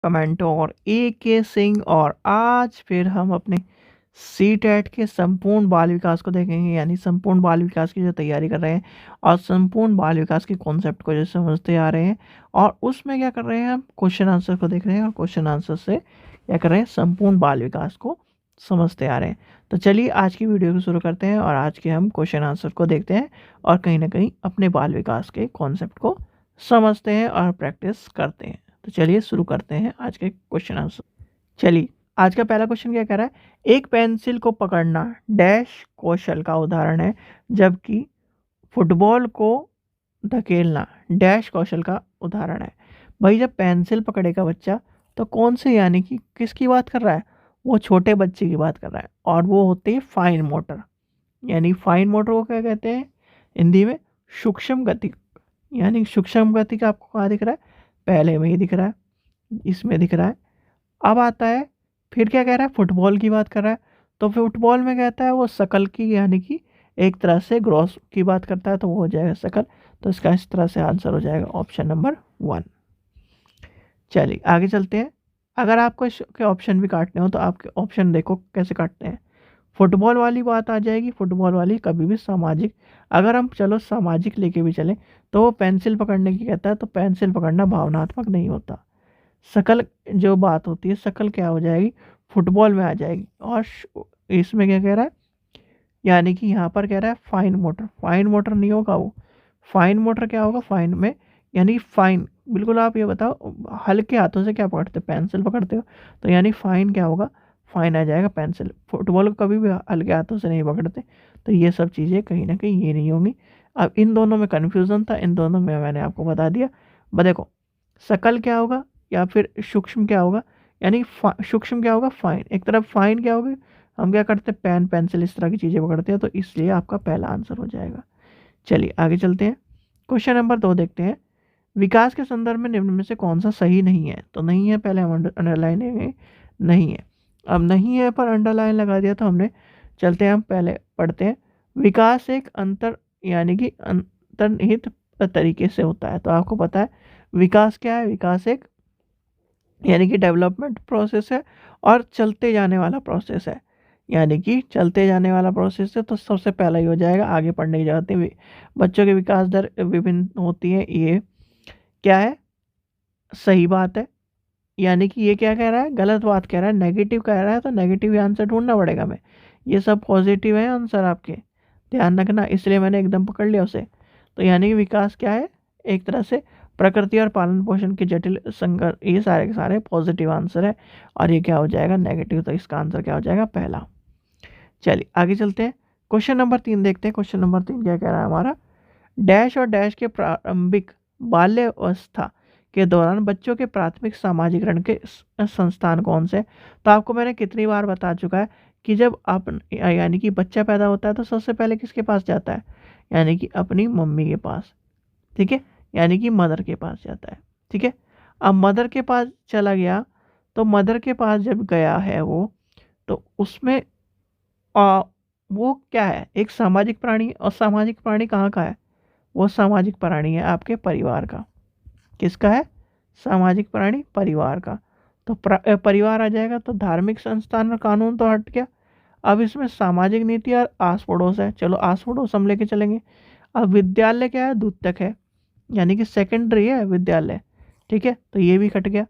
कमेंटोर AK Singh और आज फिर हम अपने CTET के संपूर्ण बाल विकास को देखेंगे, यानी संपूर्ण बाल विकास की जो तैयारी कर रहे हैं और संपूर्ण बाल विकास के कॉन्सेप्ट को जो समझते आ रहे हैं और उसमें क्या कर रहे हैं, हम क्वेश्चन आंसर को देख रहे हैं और क्वेश्चन आंसर से क्या कर रहे हैं, संपूर्ण बाल विकास को समझते आ रहे हैं। तो चलिए आज की वीडियो को शुरू करते हैं और आज के हम क्वेश्चन आंसर को देखते हैं और कहीं ना कहीं अपने बाल विकास के कॉन्सेप्ट को समझते हैं और प्रैक्टिस करते हैं। तो चलिए शुरू करते हैं आज के क्वेश्चन आंसर। चलिए आज का पहला क्वेश्चन क्या कह रहा है, एक पेंसिल को पकड़ना डैश कौशल का उदाहरण है, जबकि फुटबॉल को धकेलना डैश कौशल का उदाहरण है। भाई जब पेंसिल पकड़ेगा बच्चा तो कौन से, यानी कि किसकी बात कर रहा है, वो छोटे बच्चे की बात कर रहा है और वो होते हैं फाइन मोटर। यानी फाइन मोटर को क्या कहते हैं हिंदी में, सूक्ष्म गति। यानी सूक्ष्म गति का आपको कहाँ दिख रहा है, पहले में ही दिख रहा है, इसमें दिख रहा है। अब आता है फिर क्या कह रहा है, फुटबॉल की बात कर रहा है। तो फुटबॉल में कहता है वो शकल की, यानी कि एक तरह से ग्रॉस की बात करता है, तो वो हो जाएगा शकल। तो इसका इस तरह से आंसर हो जाएगा ऑप्शन नंबर 1। चलिए आगे चलते हैं। अगर आपको इसके ऑप्शन भी काटने हो तो आपके ऑप्शन देखो कैसे काटते हैं। फुटबॉल वाली बात आ जाएगी, फुटबॉल वाली कभी भी सामाजिक, अगर हम चलो सामाजिक लेके भी चलें तो वो पेंसिल पकड़ने की कहता है, तो पेंसिल पकड़ना भावनात्मक नहीं होता। शकल जो बात होती है, शकल क्या हो जाएगी, फुटबॉल में आ जाएगी। और इसमें क्या कह रहा है, यानी कि यहाँ पर कह रहा है फाइन मोटर, फाइन मोटर नहीं होगा वो। फाइन मोटर क्या होगा फाइन में, यानी फाइन, बिल्कुल आप ये बताओ हल्के हाथों से क्या पकड़ते हो, पेंसिल पकड़ते हो, तो यानी फाइन क्या होगा, फाइन आ जाएगा पेंसिल। फुटबॉल को कभी भी हल्के हाथों से नहीं पकड़ते, तो ये सब चीज़ें कहीं ना कहीं ये नहीं होंगी। अब इन दोनों में कन्फ्यूज़न था, इन दोनों में मैंने आपको बता दिया। देखो शकल क्या होगा या फिर सूक्ष्म क्या होगा, यानी सूक्ष्म क्या होगा फाइन, एक तरफ फाइन क्या होगी, हम क्या करते हैं पेन पेंसिल इस तरह की चीज़ें पकड़ते हैं, तो इसलिए आपका पहला आंसर हो जाएगा। चलिए आगे चलते हैं, क्वेश्चन नंबर 2 देखते हैं। विकास के संदर्भ में निम्न में से कौन सा सही नहीं है, तो नहीं है पहले हम अंडरलाइन है, नहीं है। अब नहीं है पर अंडरलाइन लगा दिया तो हमने, चलते हैं हम पहले पढ़ते हैं। विकास एक अंतर, यानी कि अंतर्निहित तरीके से होता है। तो आपको पता है विकास क्या है, विकास एक यानी कि डेवलपमेंट प्रोसेस है और चलते जाने वाला प्रोसेस है, यानी कि चलते जाने वाला प्रोसेस है। तो सबसे पहला ही हो जाएगा, आगे पढ़ने की जरूरत नहीं। बच्चों की विकास दर विभिन्न होती है, ये क्या है, सही बात है। यानी कि ये क्या कह रहा है, गलत बात कह रहा है, नेगेटिव कह रहा है, तो नेगेटिव आंसर ढूंढना पड़ेगा हमें। ये सब पॉजिटिव है आंसर आपके, ध्यान रखना, इसलिए मैंने एकदम पकड़ लिया उसे। तो यानी कि विकास क्या है, एक तरह से प्रकृति और पालन पोषण के जटिल संघर्ष, ये सारे के सारे पॉजिटिव आंसर है। और ये क्या हो जाएगा, नेगेटिव, तो इसका आंसर क्या हो जाएगा, पहला। चलिए आगे चलते हैं, क्वेश्चन नंबर 3 देखते हैं। क्वेश्चन नंबर 3 क्या कह रहा है हमारा, डैश और डैश के प्रारंभिक बाल्यावस्था के दौरान बच्चों के प्राथमिक सामाजिकरण के संस्थान कौन से। तो आपको मैंने कितनी बार बता चुका है कि जब आप, यानी कि बच्चा पैदा होता है तो सबसे पहले किसके पास जाता है, यानी कि अपनी मम्मी के पास, ठीक है, यानी कि मदर के पास जाता है, ठीक है। अब मदर के पास चला गया, तो मदर के पास जब गया है वो, तो उसमें आ, वो क्या है, एक सामाजिक प्राणी, और सामाजिक प्राणी कहाँ का है, वो सामाजिक प्राणी है आपके परिवार का। किसका है, सामाजिक प्राणी परिवार का। तो परिवार आ जाएगा, तो धार्मिक संस्थान और कानून तो हट गया। अब इसमें सामाजिक नीति और आस पड़ोस है, चलो आस पड़ोस हम लेके चलेंगे। अब विद्यालय क्या है, द्वितीयक है, यानी कि सेकेंडरी है विद्यालय, ठीक है, तो ये भी कट गया,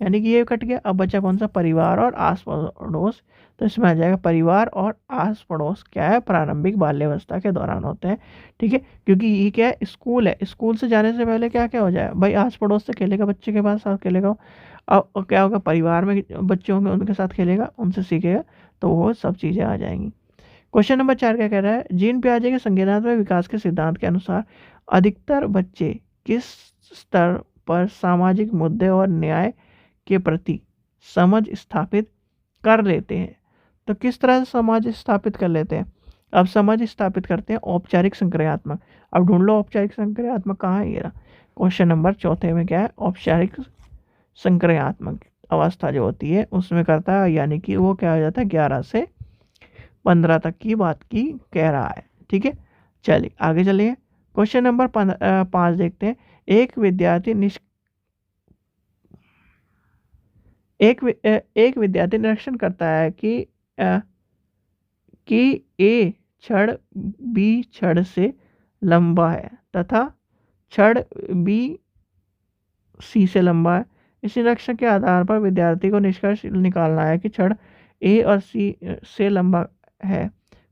यानी कि ये कट गया। अब बचा कौन सा, परिवार और आस पड़ोस। तो इसमें आ जाएगा परिवार और आस पड़ोस क्या है, प्रारंभिक बाल्यावस्था के दौरान होते हैं, ठीक है। क्योंकि ये क्या है, स्कूल है, स्कूल से जाने से पहले क्या क्या हो जाए भाई, आस पड़ोस से खेलेगा, बच्चे के पास साथ खेलेगा। अब क्या होगा, परिवार में बच्चे होंगे उनके साथ खेलेगा, उनसे सीखेगा, तो वो सब चीज़ें आ जाएंगी। क्वेश्चन नंबर 4 क्या कह रहा है, जीन पियाजे के संज्ञानात्मक विकास के सिद्धांत के अनुसार अधिकतर बच्चे किस स्तर पर सामाजिक मुद्दे और न्याय के प्रति समझ स्थापित कर लेते हैं। तो किस तरह से समझ स्थापित कर लेते हैं, अब समझ स्थापित करते हैं औपचारिक संक्रियात्मक। अब ढूंढ लो औपचारिक संक्रियात्मक कहाँ है, ये रहा क्वेश्चन नंबर 4 में, क्या है, औपचारिक संक्रियात्मक अवस्था जो होती है उसमें करता है, यानी कि वो क्या हो जाता है, 11 से 15 तक की बात की कह रहा है, ठीक है। चलिए आगे चलिए, क्वेश्चन नंबर 5 देखते हैं। एक विद्यार्थी एक विद्यार्थी निरीक्षण करता है कि ए छड़ बी छड़ से लंबा है तथा छड़ बी सी से लंबा है। इस निरीक्षण के आधार पर विद्यार्थी को निष्कर्ष निकालना है कि छड़ ए और सी से लंबा है,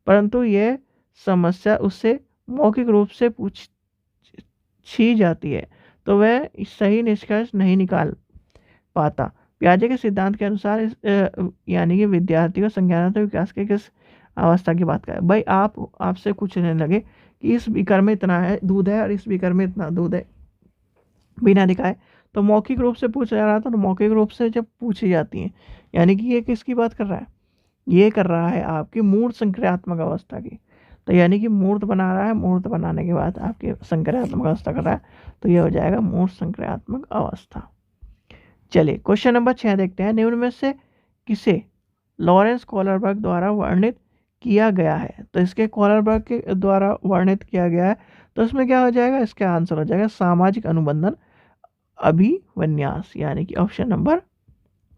परंतु यह समस्या उससे मौखिक रूप से पूछी जाती है तो वह सही निष्कर्ष नहीं निकाल पाता। पियाजे के सिद्धांत के अनुसार यानी कि विद्यार्थी को संज्ञानात्मक विकास के किस अवस्था की बात करें। भाई आपसे पूछने लगे कि इस बीकर में इतना है दूध है और इस बीकर में इतना दूध है, बिना दिखाए, तो मौखिक रूप से पूछा जा रहा था। तो मौखिक रूप से जब पूछी जाती है यानी कि ये किसकी बात कर रहा है, ये कर रहा है आपकी मूर्त संक्रियात्मक अवस्था की। तो यानी कि मूर्त बना रहा है, मूर्त बनाने के बाद आपकी संक्रियात्मक अवस्था कर रहा है, तो ये हो जाएगा मूर्त संक्रियात्मक अवस्था। चलिए क्वेश्चन नंबर 6 देखते हैं। निम्न में से किसे लॉरेंस कोहलरबर्ग द्वारा वर्णित किया गया है। तो इसके कोहलरबर्ग के द्वारा वर्णित किया गया है, तो इसमें क्या हो जाएगा, इसका आंसर हो जाएगा सामाजिक अनुबंधन अभिविन्यास, यानी कि ऑप्शन नंबर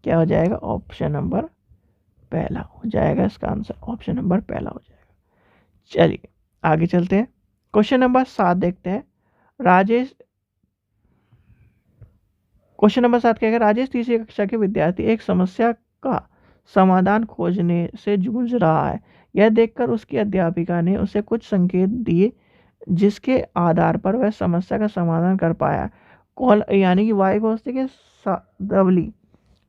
क्या हो जाएगा, ऑप्शन नंबर पहला हो जाएगा। इसका आंसर ऑप्शन नंबर पहला हो जाएगा। चलिए आगे चलते हैं। क्वेश्चन नंबर 7 देखते हैं। क्वेश्चन नंबर 7 क्या है, राजेश तीसरी कक्षा के विद्यार्थी एक समस्या का समाधान खोजने से जूझ रहा है। यह देखकर उसकी अध्यापिका ने उसे कुछ संकेत दिए जिसके आधार पर वह समस्या का समाधान कर पाया। यानी कि वायुगोष्ठी के शब्दावली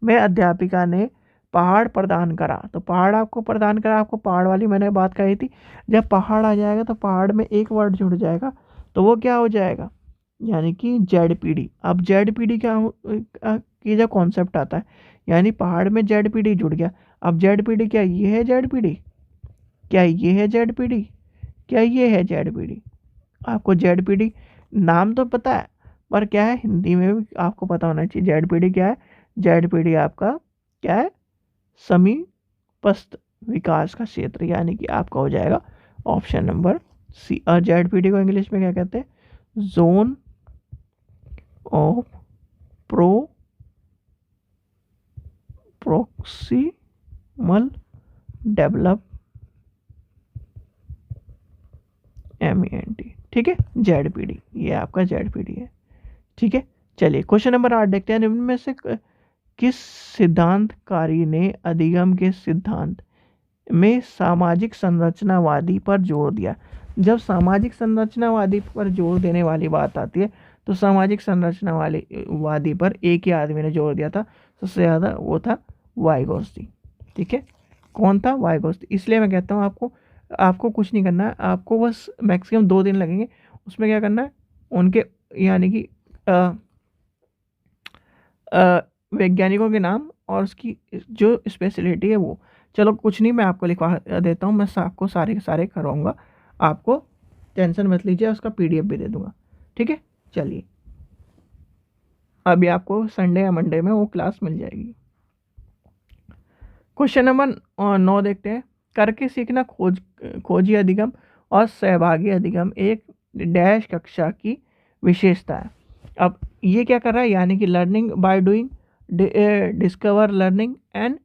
में अध्यापिका ने पहाड़ प्रदान करा। तो पहाड़ आपको प्रदान करा, आपको पहाड़ वाली मैंने बात कही थी। जब पहाड़ आ जाएगा तो पहाड़ में एक वर्ड जुड़ जाएगा, तो वो क्या हो जाएगा, यानी कि जेडपीडी। अब जेडपीडी क्या की जब कॉन्सेप्ट आता है, यानी पहाड़ में जेडपीडी जुड़ गया। अब जेडपीडी क्या ये है, जेडपीडी क्या ये है, जेडपीडी क्या ये है, जेडपीडी। आपको जेडपीडी नाम तो पता है, पर क्या है हिंदी में भी आपको पता होना चाहिए जेडपीडी क्या है। जेडपीडी आपका क्या है, समीपस्थ विकास का क्षेत्र, यानी कि आपका हो जाएगा ऑप्शन नंबर सी। और जेडपीडी को इंग्लिश में क्या कहते हैं, जोन ऑफ प्रोक्सिमल डेवलपमेंट, ठीक है, जेडपीडी, ये आपका जेडपीडी है। ठीक है, चलिए क्वेश्चन नंबर 8 देखते हैं। निम्न में से किस सिद्धांतकारी ने अधिगम के सिद्धांत में सामाजिक संरचनावादी पर जोर दिया। जब सामाजिक संरचनावादी पर जोर देने वाली बात आती है तो सामाजिक संरचनावादी पर एक ही आदमी ने जोर दिया था सबसे ज़्यादा, वो था वाइगोत्स्की। ठीक है, कौन था, वाइगोत्स्की। इसलिए मैं कहता हूँ आपको कुछ नहीं करना है, आपको बस मैक्सिमम 2 दिन लगेंगे। उसमें क्या करना है, उनके यानी कि वैज्ञानिकों के नाम और उसकी जो स्पेशलिटी है वो। चलो कुछ नहीं, मैं आपको लिखवा देता हूँ, मैं आपको सारे के सारे करवाऊँगा, आपको टेंशन मत लीजिए, उसका PDF भी दे दूँगा। ठीक है, चलिए अभी आपको संडे या मंडे में वो क्लास मिल जाएगी। क्वेश्चन नंबर 9 देखते हैं। करके सीखना खोजी अधिगम और सहभागी अधिगम एक डैश कक्षा की विशेषता है। अब ये क्या कर रहा है, यानी कि learning by doing, discover learning and,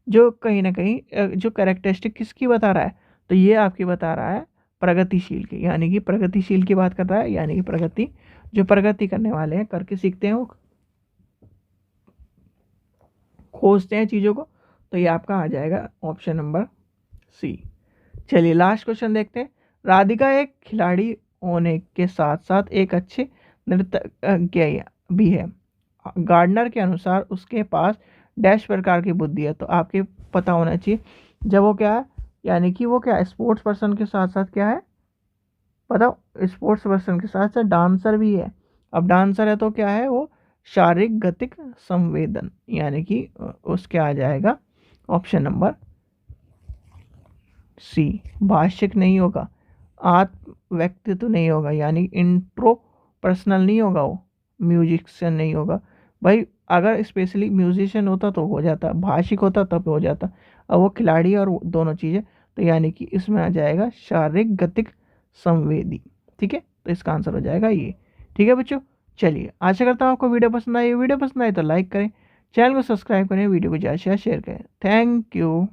जो कहीं ना कहीं जो कैरेक्टरिस्टिक किसकी बता रहा है, तो ये आपकी बता रहा है प्रगतिशील की, यानी कि प्रगतिशील की बात कर रहा है। यानी कि जो प्रगति करने वाले हैं, करके सीखते हैं, वो खोजते हैं चीज़ों को, तो ये आपका आ जाएगा ऑप्शन नंबर सी। चलिए लास्ट क्वेश्चन देखते हैं। राधिका एक खिलाड़ी होने के साथ साथ एक अच्छे नृत्यज्ञ भी है। गार्डनर के अनुसार उसके पास डैश प्रकार की बुद्धि है। तो आपके पता होना चाहिए, जब वो क्या है, यानी कि वो क्या स्पोर्ट्स पर्सन के साथ साथ क्या है, बताओ, स्पोर्ट्स पर्सन के साथ साथ डांसर भी है। अब डांसर है तो क्या है, वो शारीरिक गतिक संवेदन, यानी कि उसके आ जाएगा ऑप्शन नंबर सी। भाषिक नहीं होगा, आत्म व्यक्तित्व नहीं होगा, यानी इंट्रो पर्सनल नहीं होगा, वो म्यूजिशियन नहीं होगा। भाई अगर स्पेशली म्यूजिशियन होता तो हो जाता, भाषिक होता तब हो जाता, अब वो खिलाड़ी और दोनों चीज़ें, तो यानी कि इसमें आ जाएगा शारीरिक गतिक संवेदी। ठीक है, तो इसका आंसर हो जाएगा ये। ठीक है बच्चों, चलिए आशा करता हूँ आपको वीडियो पसंद आई। वीडियो पसंद आई तो लाइक करें, चैनल को सब्सक्राइब करें, वीडियो को ज़्यादा से ज़्यादा शेयर करें। Thank you.